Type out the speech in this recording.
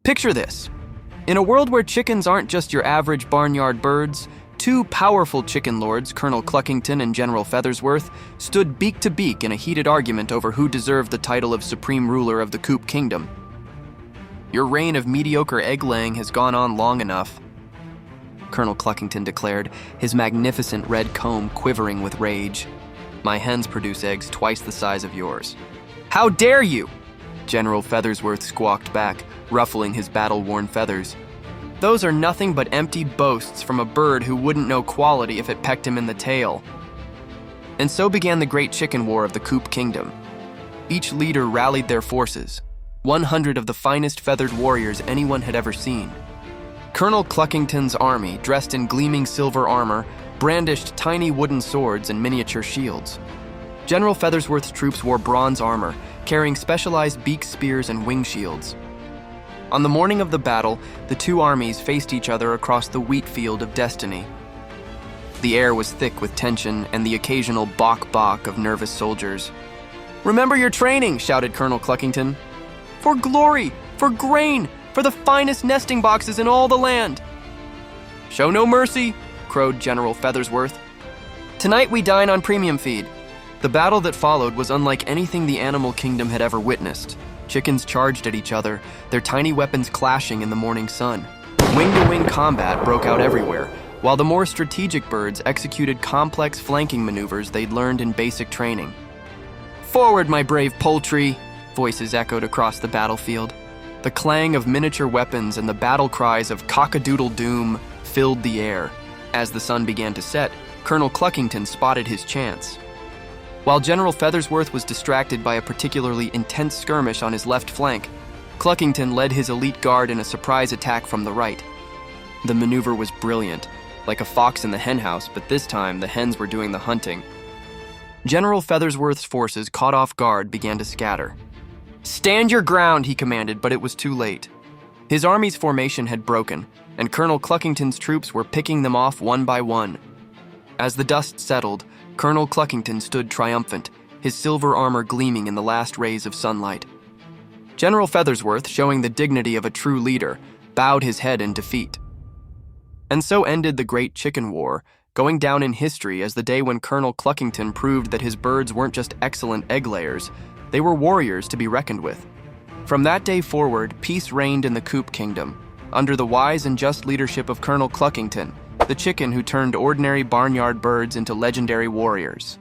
Picture this. In a world where chickens aren't just your average barnyard birds, two powerful chicken lords, Colonel Cluckington and General Feathersworth, stood beak to beak in a heated argument over who deserved the title of supreme ruler of the Coop Kingdom. "Your reign of mediocre egg-laying has gone on long enough," Colonel Cluckington declared, his magnificent red comb quivering with rage. "My hens produce eggs twice the size of yours." "How dare you?" General Feathersworth squawked back, ruffling his battle-worn feathers. "Those are nothing but empty boasts from a bird who wouldn't know quality if it pecked him in the tail." And so began the Great Chicken War of the Coop Kingdom. Each leader rallied their forces, 100 of the finest feathered warriors anyone had ever seen. Colonel Cluckington's army, dressed in gleaming silver armor, brandished tiny wooden swords and miniature shields. General Feathersworth's troops wore bronze armor, carrying specialized beak spears and wing shields. On the morning of the battle, the two armies faced each other across the wheat field of destiny. The air was thick with tension and the occasional bawk-bawk of nervous soldiers. "Remember your training," shouted Colonel Cluckington. "For glory, for grain, for the finest nesting boxes in all the land." "Show no mercy," crowed General Feathersworth. "Tonight we dine on premium feed." The battle that followed was unlike anything the animal kingdom had ever witnessed. Chickens charged at each other, their tiny weapons clashing in the morning sun. Wing-to-wing combat broke out everywhere, while the more strategic birds executed complex flanking maneuvers they'd learned in basic training. "Forward, my brave poultry!" voices echoed across the battlefield. The clang of miniature weapons and the battle cries of cock-a-doodle-doom filled the air. As the sun began to set, Colonel Cluckington spotted his chance. While General Feathersworth was distracted by a particularly intense skirmish on his left flank, Cluckington led his elite guard in a surprise attack from the right. The maneuver was brilliant, like a fox in the henhouse, but this time the hens were doing the hunting. General Feathersworth's forces, caught off guard, began to scatter. "Stand your ground," he commanded, but it was too late. His army's formation had broken, and Colonel Cluckington's troops were picking them off one by one. As the dust settled, Colonel Cluckington stood triumphant, his silver armor gleaming in the last rays of sunlight. General Feathersworth, showing the dignity of a true leader, bowed his head in defeat. And so ended the Great Chicken War, going down in history as the day when Colonel Cluckington proved that his birds weren't just excellent egg layers, they were warriors to be reckoned with. From that day forward, peace reigned in the Coop Kingdom, under the wise and just leadership of Colonel Cluckington, the chicken who turned ordinary barnyard birds into legendary warriors.